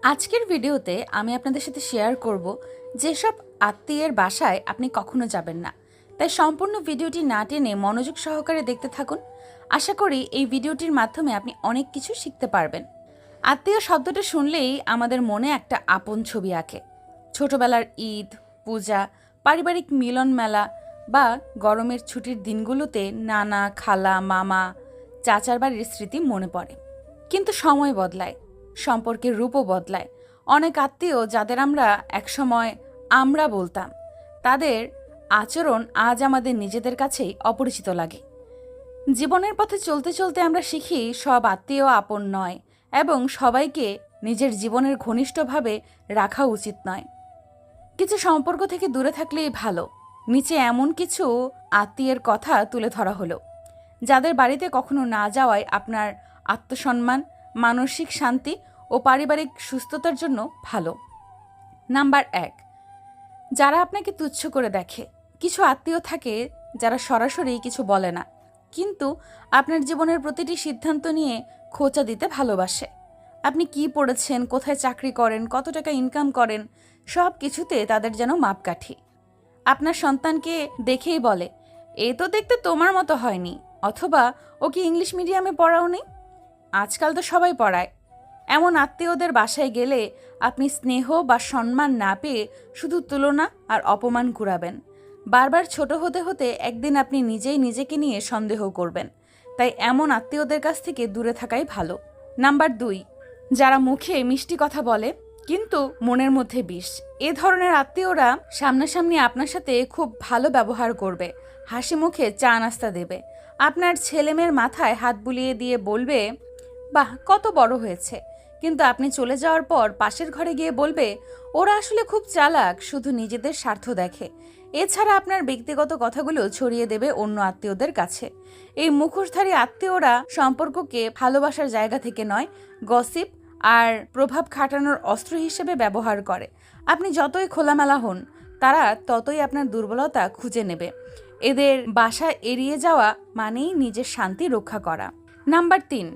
আজকের ভিডিওতে আমি আপনাদের সাথে শেয়ার করব যেসব আত্মীয়ের বাসায় আপনি কখনো যাবেন না। তাই সম্পূর্ণ ভিডিওটি না টেনে মনোযোগ সহকারে দেখতে থাকুন। আশা করি এই ভিডিওটির মাধ্যমে আপনি অনেক কিছু শিখতে পারবেন। আত্মীয় শব্দটা শুনলেই আমাদের মনে একটা আপন ছবি আঁকে। ছোটবেলার ঈদ, পূজা, পারিবারিক মিলন মেলা বা গরমের ছুটির দিনগুলোতে নানা, খালা, মামা, চাচার বাড়ির স্মৃতি মনে পড়ে। কিন্তু সময় বদলায়, সম্পর্কের রূপও বদলায়। অনেক আত্মীয় যাদের আমরা একসময় আমরা বলতাম, তাদের আচরণ আজ আমাদের নিজেদের কাছেই অপরিচিত লাগে। জীবনের পথে চলতে চলতে আমরা শিখি সব আত্মীয় আপন নয় এবং সবাইকে নিজের জীবনের ঘনিষ্ঠভাবে রাখা উচিত নয়। কিছু সম্পর্ক থেকে দূরে থাকলেই ভালো। নিচে এমন কিছু আত্মীয়ের কথা তুলে ধরা হলো যাদের বাড়িতে কখনো না যাওয়ায় আপনার আত্মসম্মান, মানসিক শান্তি ও পারিবারিক সুস্থতার জন্য ভালো। নাম্বার ১, যারা আপনাকে তুচ্ছ করে দেখে। কিছু আত্মীয় থাকে যারা সরাসরি কিছু বলে না, কিন্তু আপনার জীবনের প্রতিটি সিদ্ধান্ত নিয়ে খোঁচা দিতে ভালোবাসে। আপনি কি পড়েছেন, কোথায় চাকরি করেন, কত টাকা ইনকাম করেন, সব কিছুতে তাদের যেন মাপকাঠি। আপনার সন্তানকে দেখেই বলে, এ তো দেখতে তোমার মতো হয়নি, অথবা ও কি ইংলিশ মিডিয়ামে পড়াওনি। আজকাল তো সবাই পড়ায়। এমন আত্মীয়দের বাসায় গেলে আপনি স্নেহ বা সম্মান না পেয়ে শুধু তুলনা আর অপমান কুড়াবেন। বারবার ছোট হতে হতে একদিন আপনি নিজেই নিজেকে নিয়ে সন্দেহ করবেন। তাই এমন আত্মীয়দের কাছ থেকে দূরে থাকাই ভালো। নাম্বার ২, যারা মুখে মিষ্টি কথা বলে কিন্তু মনের মধ্যে বিষ। এ ধরনের আত্মীয়রা সামনাসামনি আপনার সাথে খুব ভালো ব্যবহার করবে, হাসি মুখে চা নাস্তা দেবে, আপনার ছেলেমেয়ের মাথায় হাত বুলিয়ে দিয়ে বলবে, বাহ কত বড় হয়েছে। কিন্তু আপনি চলে যাওয়ার পর পাশের ঘরে গিয়ে বলবে, ওরা আসলে খুব চালাক, শুধু নিজেদের স্বার্থ দেখে। এছাড়া আপনার ব্যক্তিগত কথাগুলো ছড়িয়ে দেবে অন্য আত্মীয়দের কাছে। এই মুখোশধারী আত্মীয়রা সম্পর্ককে ভালোবাসার জায়গা থেকে নয়, গসিপ আর প্রভাব খাটানোর অস্ত্র হিসেবে ব্যবহার করে। আপনি যতই খোলামেলা হন, তারা ততই আপনার দুর্বলতা খুঁজে নেবে। এদের বাসা এড়িয়ে যাওয়া মানেই নিজের শান্তি রক্ষা করা। নাম্বার ৩,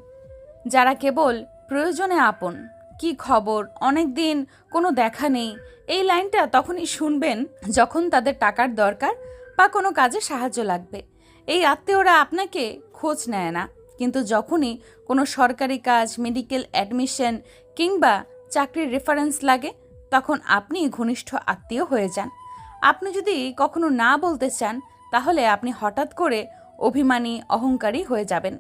যারা কেবল প্রয়োজনে আপন। কি খবর, অনেক দিন কোনো দেখা নেই। এই লাইনটা তখনই শুনবেন যখন তাদের টাকার দরকার বা কোনো কাজে সাহায্য লাগবে। এই আত্মীয়রা আপনাকে খোঁজ নেয় না, কিন্তু যখনই কোনো সরকারি কাজ, মেডিকেল অ্যাডমিশন কিংবা চাকরির রেফারেন্স লাগে, তখন আপনি ঘনিষ্ঠ আত্মীয় হয়ে যান। আপনি যদি কখনো না বলতে চান, তাহলে আপনি হঠাৎ করে অভিমানী, অহংকারী হয়ে যাবেন।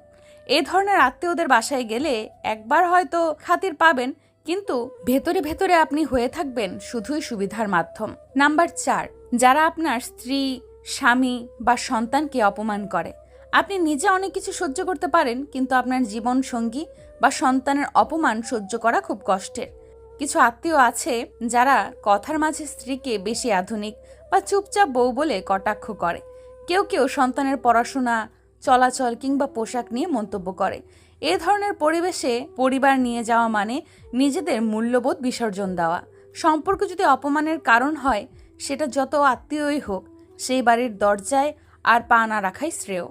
এ ধরনের আত্মীয়দের বাসায় গেলে একবার হয়তো খাতির পাবেন, কিন্তু ভেতরে ভেতরে আপনি হয়ে থাকবেন শুধুই সুবিধার মাধ্যম। নাম্বার ৪, যারা আপনার স্ত্রী, স্বামী বা সন্তানকে অপমান করে। আপনি নিজে অনেক কিছু সহ্য করতে পারেন, কিন্তু আপনার জীবন সঙ্গী বা সন্তানের অপমান সহ্য করা খুব কষ্টের। কিছু আত্মীয় আছে যারা কথার মাঝে স্ত্রীকে বেশি আধুনিক বা চুপচাপ বউ বলে কটাক্ষ করে। কেউ কেউ সন্তানের পড়াশোনা, চলাচল কিংবা পোশাক নিয়ে মন্তব্য করে। এ ধরনের পরিবেশে পরিবার নিয়ে যাওয়া মানে নিজেদের মূল্যবোধ বিসর্জন দেওয়া। সম্পর্ক যদি অপমানের কারণ হয়, সেটা যত আত্মীয়ই হোক, সেই বাড়ির দরজায় আর পা না রাখাই শ্রেয়।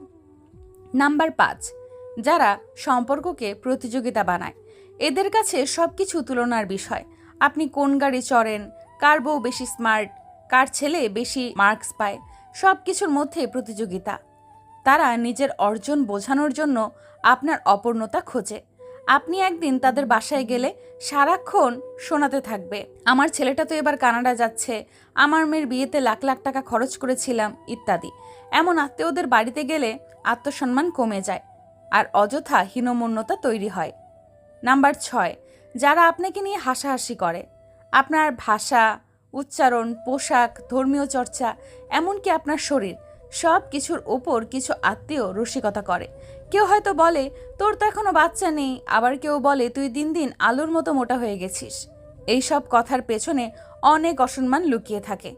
নাম্বার ৫, যারা সম্পর্ককে প্রতিযোগিতা বানায়। এদের কাছে সবকিছু তুলনার বিষয়। আপনি কোন গাড়ি চড়েন, কার বউ বেশি স্মার্ট, কার ছেলে বেশি মার্কস পায়, সব কিছুর মধ্যে প্রতিযোগিতা। তারা নিজের অর্জন বোঝানোর জন্য আপনার অপূর্ণতা খোঁজে। আপনি একদিন তাদের বাসায় গেলে সারাক্ষণ শোনাতে থাকবে, আমার ছেলেটা তো এবার কানাডা যাচ্ছে, আমার মেয়ের বিয়েতে লাখ লাখ টাকা খরচ করেছিলাম, ইত্যাদি। এমন আত্মীয়দের বাড়িতে গেলে আত্মসম্মান কমে যায় আর অযথা হীনমন্যতা তৈরি হয়। নাম্বার ৬, যারা আপনাকে নিয়ে হাসাহাসি করে। আপনার ভাষা, উচ্চারণ, পোশাক, ধর্মীয় চর্চা, এমনকি আপনার শরীর, সব কিছুর ওপর কিছু আত্মীয় রসিকতা করে। কেউ হয়তো বলে, তোর তো এখনো বাচ্চা নেই, আবার কেউ বলে, তুই দিন দিন আলুর মতো মোটা হয়ে গেছিস। এইসব কথার পেছনে অনেক অসম্মান লুকিয়ে থাকে।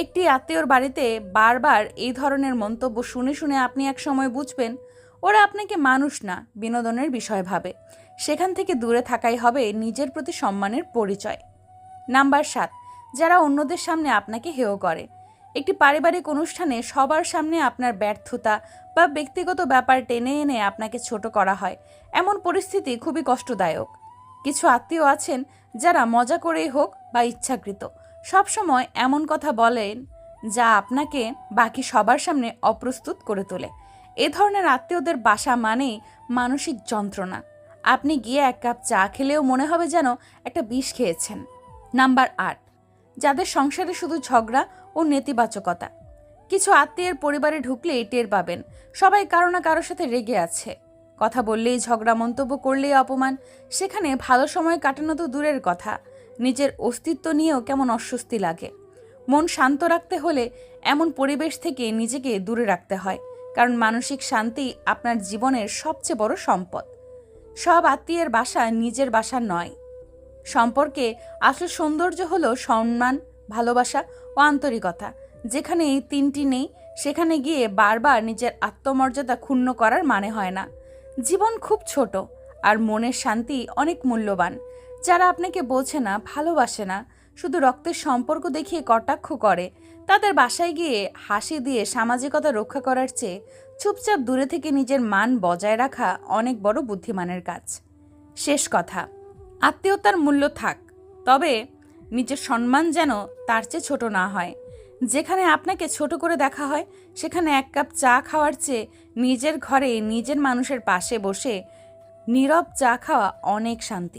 একটি আত্মীয়র বাড়িতে বারবার এই ধরনের মন্তব্য শুনে শুনে আপনি এক সময় বুঝবেন, ওরা আপনাকে মানুষ না, বিনোদনের বিষয় ভাবে। সেখান থেকে দূরে থাকাই হবে নিজের প্রতি সম্মানের পরিচয়। নাম্বার ৭, যারা অন্যদের সামনে আপনাকে হেয় করে। একটি পারিবারিক অনুষ্ঠানে সবার সামনে আপনার ব্যর্থতা বা ব্যক্তিগত ব্যাপার টেনে এনে আপনাকে ছোট করা হয়। এমন পরিস্থিতি খুবই কষ্টদায়ক। কিছু আত্মীয় আছেন যারা মজা করেই হোক বা ইচ্ছাকৃত সবসময় এমন কথা বলেন যা আপনাকে বাকি সবার সামনে অপ্রস্তুত করে তোলে। এ ধরনের আত্মীয়দের বাসা মানেই মানসিক যন্ত্রণা। আপনি গিয়ে এক কাপ চা খেলেও মনে হবে যেন একটা বিষ খেয়েছেন। নাম্বার 8, যাদের সংসারে শুধু ঝগড়া ও নেতিবাচকতা। কিছু আত্মীয়ের পরিবারে ঢুকলেই টের পাবেন সবাই কারো না কারোর সাথে রেগে আছে। কথা বললেই ঝগড়া, মন্তব্য করলেই অপমান। সেখানে ভালো সময় কাটানো তো দূরের কথা, নিজের অস্তিত্ব নিয়েও কেমন অস্বস্তি লাগে। মন শান্ত রাখতে হলে এমন পরিবেশ থেকে নিজেকে দূরে রাখতে হয়, কারণ মানসিক শান্তি আপনার জীবনের সবচেয়ে বড় সম্পদ। সব আত্মীয়ের বাসা নিজের বাসা নয়। সম্পর্কে আসল সৌন্দর্য হলো সম্মান, ভালোবাসা ও আন্তরিকতা। যেখানে এই তিনটি নেই সেখানে গিয়ে বারবার নিজের আত্মমর্যাদা ক্ষুণ্ণ করার মানে হয় না। জীবন খুব ছোট আর মনের শান্তি অনেক মূল্যবান। যারা আপনাকে বোঝে না, ভালোবাসে না, শুধু রক্তের সম্পর্ক দেখিয়ে কটাক্ষ করে, তাদের বাসায় গিয়ে হাসি দিয়ে সামাজিকতা রক্ষা করার চেয়ে চুপচাপ দূরে থেকে নিজের মান বজায় রাখা অনেক বড় বুদ্ধিমানের কাজ। শেষ কথা, আত্মীয়তার মূল্য থাক, তবে নিজের সম্মান যেন তার চেয়ে ছোট না হয়। যেখানে আপনাকে ছোট করে দেখা হয় সেখানে এক কাপ চা খাওয়ার চেয়ে নিজের ঘরে নিজের মানুষের পাশে বসে নীরব চা খাওয়া অনেক শান্তি।